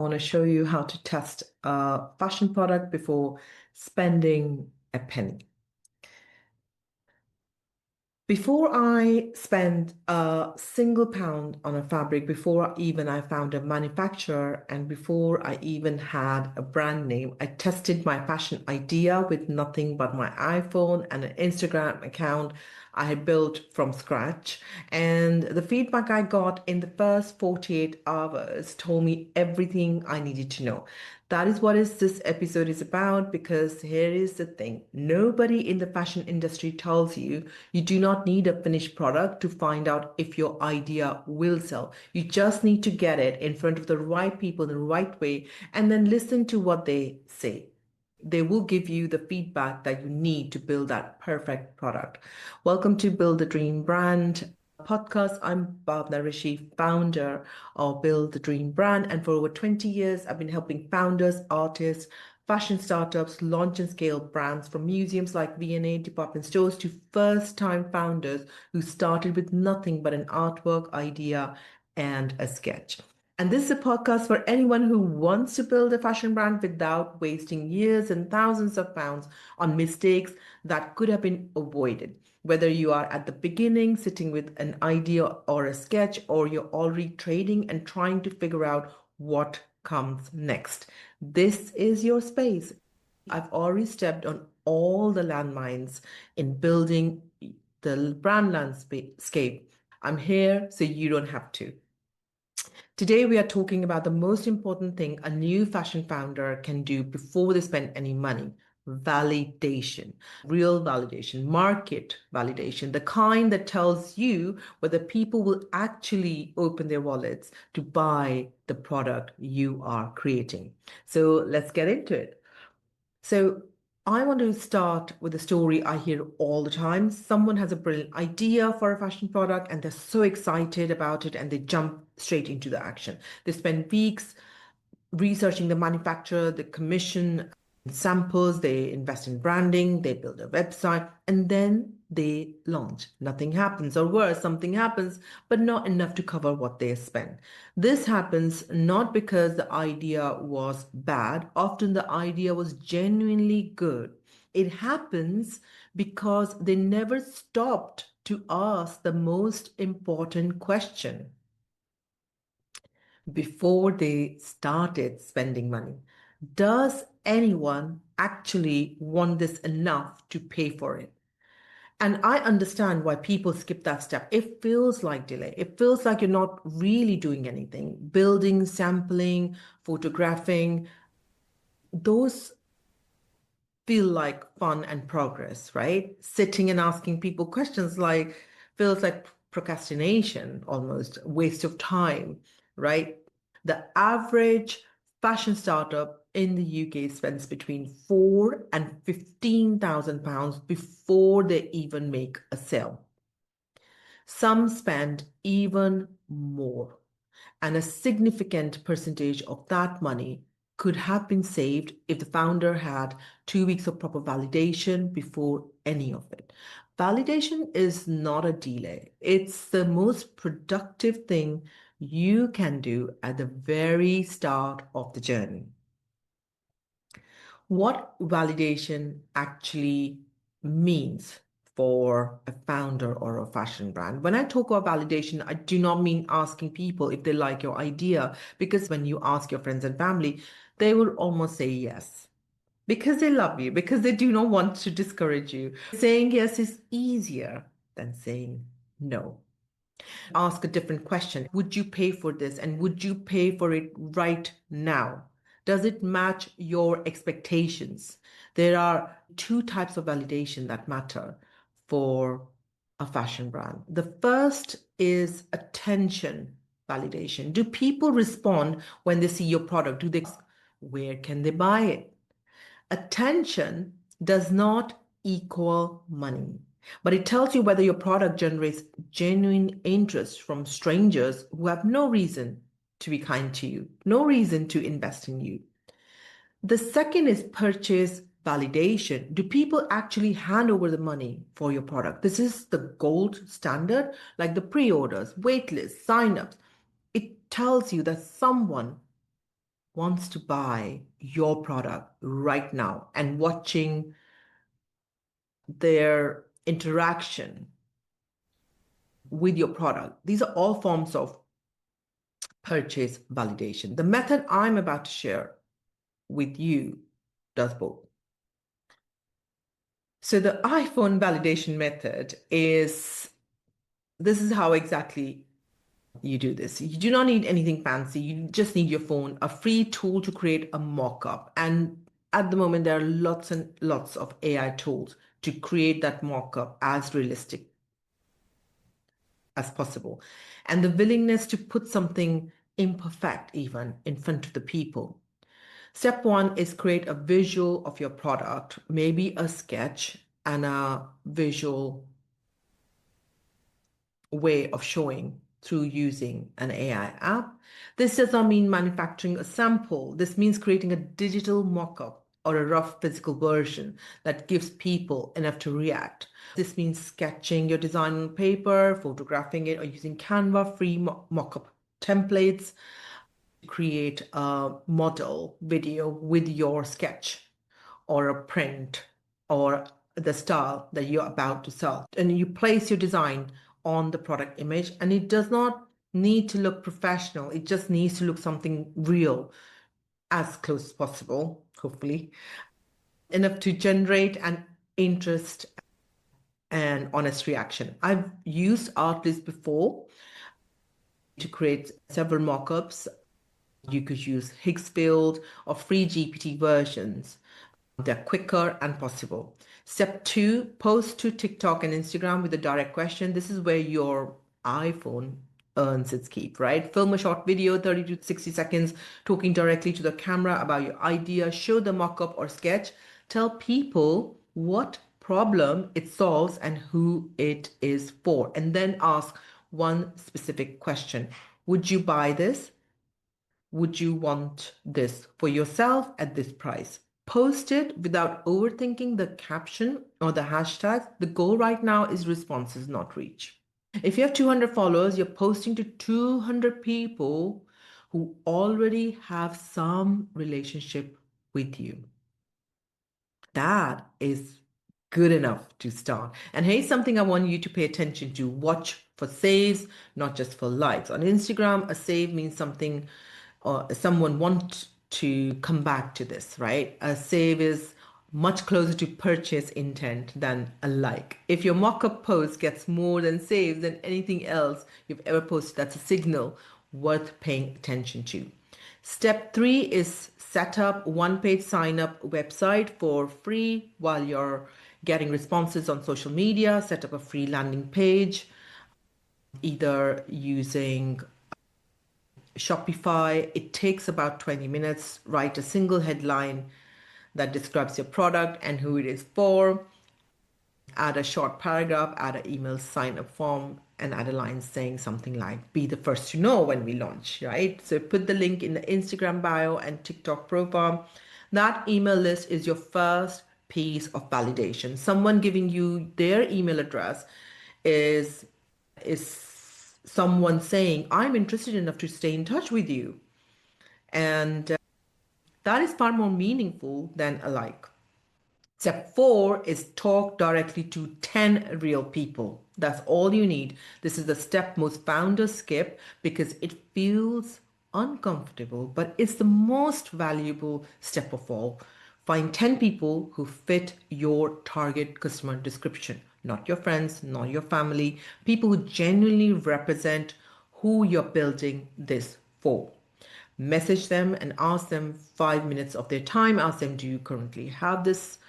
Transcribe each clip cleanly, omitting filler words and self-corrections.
I want to show you how to test a fashion product before spending a penny. Before I spend a single pound on a fabric, before even I found a manufacturer, and before I even had a brand name, I tested my fashion idea with nothing but my iPhone and an Instagram account I had built from scratch. And the feedback I got in the first 48 hours told me everything I needed to know. That is what this episode is about, because here is the thing. Nobody in the fashion industry tells you you do not need a finished product to find out if your idea will sell. You just need to get it in front of the right people in the right way and then listen to what they say. They will give you the feedback that you need to build that perfect product. Welcome to Build the Dream Brand podcast. I'm Bhavna, founder of Build the Dream Brand. And for over 20 years, I've been helping founders, artists, fashion startups launch and scale brands, from museums like V&A department stores to first-time founders who started with nothing but an artwork idea and a sketch. And this is a podcast for anyone who wants to build a fashion brand without wasting years and thousands of pounds on mistakes that could have been avoided. Whether you are at the beginning, sitting with an idea or a sketch, or you're already trading and trying to figure out what comes next, this is your space. I've already stepped on all the landmines in building the brand landscape. I'm here so you don't have to. Today, we are talking about the most important thing a new fashion founder can do before they spend any money: validation, real validation, market validation, the kind that tells you whether people will actually open their wallets to buy the product you are creating. So let's get into it. So I want to start with a story I hear all the time. Someone has a brilliant idea for a fashion product and they're so excited about it and they jump straight into the action. They spend weeks researching the manufacturer, the commission samples, they invest in branding, they build a website, and then they launch. Nothing happens, or worse, something happens, but not enough to cover what they spend. This happens not because the idea was bad, often the idea was genuinely good. It happens because they never stopped to ask the most important question before they started spending money. Does anyone actually want this enough to pay for it? And I understand why people skip that step. It feels like delay. It feels like you're not really doing anything. Building, sampling, photographing, those feel like fun and progress, right? Sitting and asking people questions like feels like procrastination, almost waste of time, right? The average fashion startup in the UK spends between £4,000 and £15,000 before they even make a sale. Some spend even more, and a significant percentage of that money could have been saved if the founder had 2 weeks of proper validation before any of it. Validation is not a delay, it's the most productive thing you can do at the very start of the journey. What validation actually means for a founder or a fashion brand. When I talk about validation, I do not mean asking people if they like your idea, because when you ask your friends and family, they will almost say yes. Because they love you, because they do not want to discourage you. Saying yes is easier than saying no. Ask a different question. Would you pay for this? And would you pay for it right now? Does it match your expectations? There are two types of validation that matter for a fashion brand. The first is attention validation. Do people respond when they see your product? Do they ask, where can they buy it? Attention does not equal money, but it tells you whether your product generates genuine interest from strangers who have no reason to be kind to you, no reason to invest in you. The second is purchase validation. Do people actually hand over the money for your product? This is the gold standard, like the pre orders, wait lists, sign ups. It tells you that someone wants to buy your product right now and watching their interaction with your product. These are all forms of purchase validation. The method I'm about to share with you does both. So the iPhone validation method is this is how exactly you do this. You do not need anything fancy. You just need your phone, a free tool to create a mock-up. And at the moment, there are lots and lots of AI tools to create that mock-up as realistic as possible. And the willingness to put something imperfect even in front of the people. Step one is create a visual of your product, maybe a sketch and a visual way of showing through using an AI app. This does not mean manufacturing a sample. This means creating a digital mock-up or a rough physical version that gives people enough to react. This means sketching your design on paper, photographing it, or using Canva free mock-up templates to create a model video with your sketch or a print or the style that you're about to sell. And you place your design on the product image, and it does not need to look professional. It just needs to look something real, as close as possible, hopefully, enough to generate an interest and honest reaction. I've used Artlist before to create several mockups. You could use Higgsfield or free GPT versions. They're quicker and possible. Step two, post to TikTok and Instagram with a direct question. This is where your iPhone earns its keep, right? Film a short video, 30 to 60 seconds, talking directly to the camera about your idea. Show the mock-up or sketch. Tell people what problem it solves and who it is for. And then ask one specific question. Would you buy this? Would you want this for yourself at this price? Post it without overthinking the caption or the hashtag. The goal right now is responses, not reach. If you have 200 followers, you're posting to 200 people who already have some relationship with you. That is good enough to start. And here's something I want you to pay attention to. Watch for saves, not just for likes. On Instagram, a save means something or someone want to come back to this, right? A save is much closer to purchase intent than a like. If your mock-up post gets more than saves than anything else you've ever posted, that's a signal worth paying attention to. Step three is set up one-page sign-up website for free while you're getting responses on social media. Set up a free landing page, either using Shopify. It takes about 20 minutes. Write a single headline that describes your product and who it is for. Add a short paragraph, add an email sign up form, and add a line saying something like, be the first to know when we launch, right? So put the link in the Instagram bio and TikTok profile. That email list is your first piece of validation. Someone giving you their email address is someone saying, I'm interested enough to stay in touch with you. And that is far more meaningful than a like. Step four is talk directly to 10 real people. That's all you need. This is the step most founders skip because it feels uncomfortable, but it's the most valuable step of all. Find 10 people who fit your target customer description, not your friends, not your family, people who genuinely represent who you're building this for. Message them and ask them 5 minutes of their time. Ask them, do you currently have this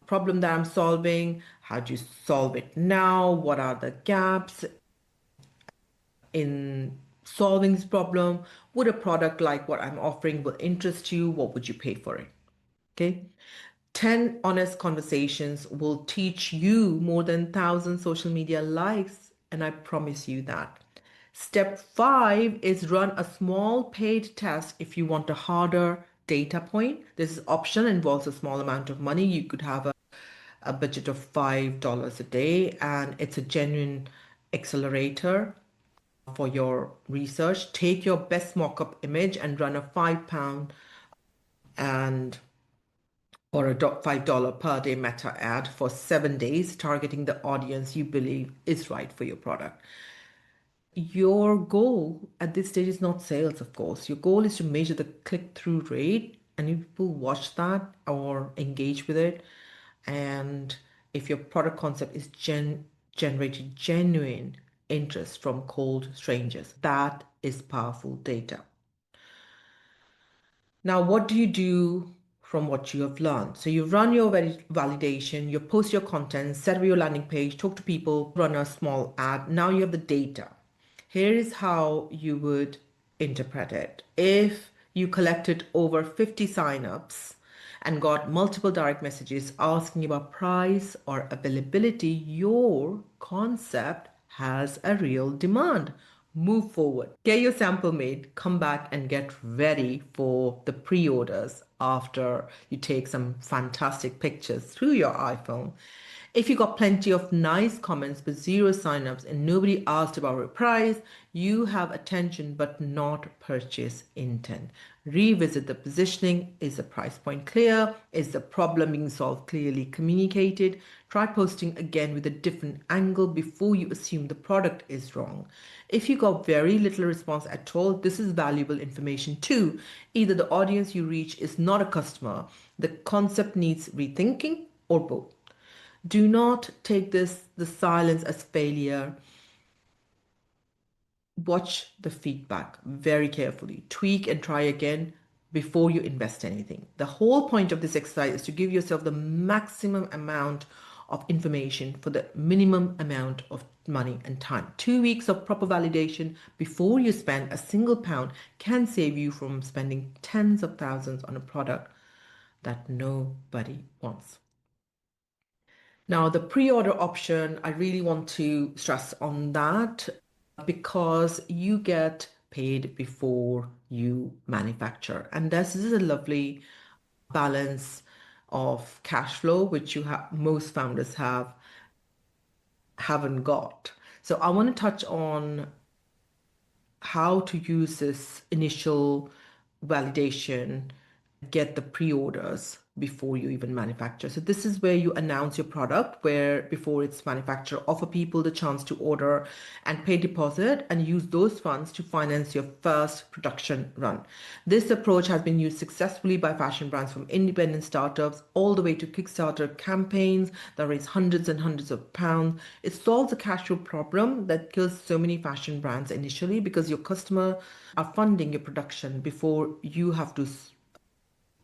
problem that I'm solving? How do you solve it now? What are the gaps in solving this problem? Would a product like what I'm offering will interest you? What would you pay for it? Okay. 10 honest conversations will teach you more than 1,000 social media likes, and I promise you that. Step five is run a small paid test if you want a harder data point. This is optional, involves a small amount of money. You could have a budget of $5 a day, and it's a genuine accelerator. for your research. Take your best mockup image and run a £5 and or a $5 per day meta ad for 7 days, targeting the audience you believe is right for your product. Your goal at this stage is not sales, of course. Your goal is to measure the click-through rate, and if people watch that or engage with it, and if your product concept is generating genuine interest from cold strangers, that is powerful data. Now, what do you do from what you have learned? So you run your validation, you post your content, set up your landing page, talk to people, run a small ad. Now you have the data. Here is how you would interpret it. If you collected over 50 signups and got multiple direct messages asking about price or availability, your concept has a real demand. Move forward. Get your sample made, come back and get ready for the pre-orders after you take some fantastic pictures through your iPhone. If you got plenty of nice comments but zero signups and nobody asked about your price, you have attention but not purchase intent. Revisit the positioning. Is the price point clear? Is the problem being solved clearly communicated? Try posting again with a different angle before you assume the product is wrong. If you got very little response at all, this is valuable information too. Either the audience you reach is not a customer, the concept needs rethinking, or both. Do not take the silence as failure. Watch the feedback very carefully. Tweak and try again before you invest anything. The whole point of this exercise is to give yourself the maximum amount of information for the minimum amount of money and time. 2 weeks of proper validation before you spend a single pound can save you from spending tens of thousands on a product that nobody wants. Now, the pre-order option, I really want to stress on that because you get paid before you manufacture. And this is a lovely balance of cash flow, which you have most founders haven't got. So I want to touch on how to use this initial validation, get the pre-orders before you even manufacture. So this is where you announce your product, where before it's manufactured, offer people the chance to order and pay deposit and use those funds to finance your first production run. This approach has been used successfully by fashion brands from independent startups all the way to Kickstarter campaigns that raise hundreds and hundreds of pounds. It solves a cash flow problem that kills so many fashion brands initially because your customer are funding your production before you have to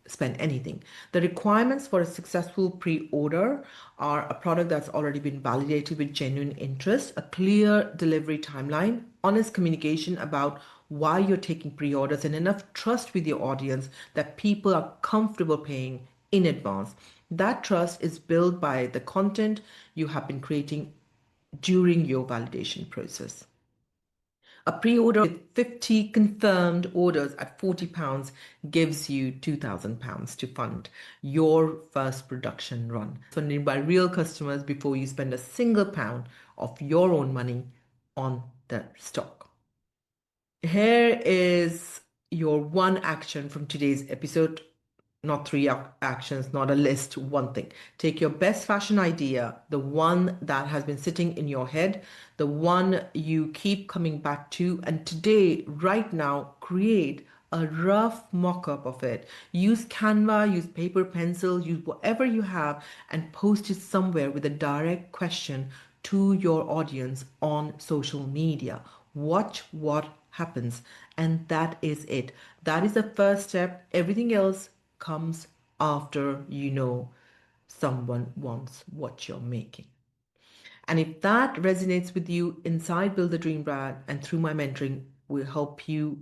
spend anything. The requirements for a successful pre-order are a product that's already been validated with genuine interest, a clear delivery timeline, honest communication about why you're taking pre-orders, and enough trust with your audience that people are comfortable paying in advance. That trust is built by the content you have been creating during your validation process. A pre-order with 50 confirmed orders at £40 gives you £2,000 to fund your first production run. Funded by real customers before you spend a single pound of your own money on the stock. Here is your one action from today's episode. Not three actions, not a list, one thing. Take your best fashion idea, the one that has been sitting in your head, the one you keep coming back to, and today, right now, create a rough mock-up of it. Use Canva, use paper, pencil, use whatever you have, and post it somewhere with a direct question to your audience on social media. Watch what happens. And that is it. That is the first step. Everything else comes after you know someone wants what you're making. And if that resonates with you, inside Build the Dream Brand and through my mentoring, will help you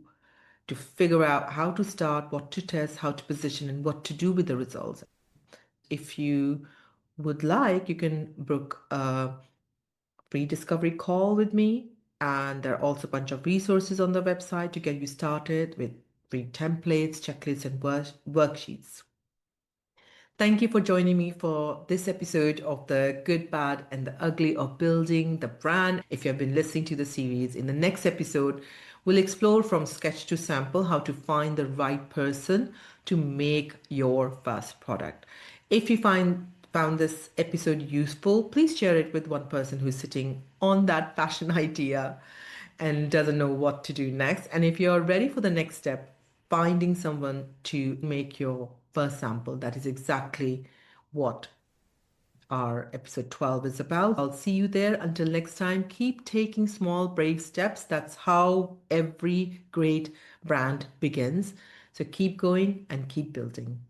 to figure out how to start, what to test, how to position, and what to do with the results. If you would like, you can book a free discovery call with me. And there are also a bunch of resources on the website to get you started with free templates, checklists, and worksheets. Thank you for joining me for this episode of The Good, Bad, and the Ugly of Building the Brand. If you have been listening to the series, in the next episode, we'll explore from sketch to sample how to find the right person to make your first product. If you found this episode useful, please share it with one person who's sitting on that fashion idea and doesn't know what to do next. And if you're ready for the next step, finding someone to make your first sample, that is exactly what our episode 12 is about. I'll see you there. Until next time, keep taking small, brave steps. That's how every great brand begins. So keep going and keep building.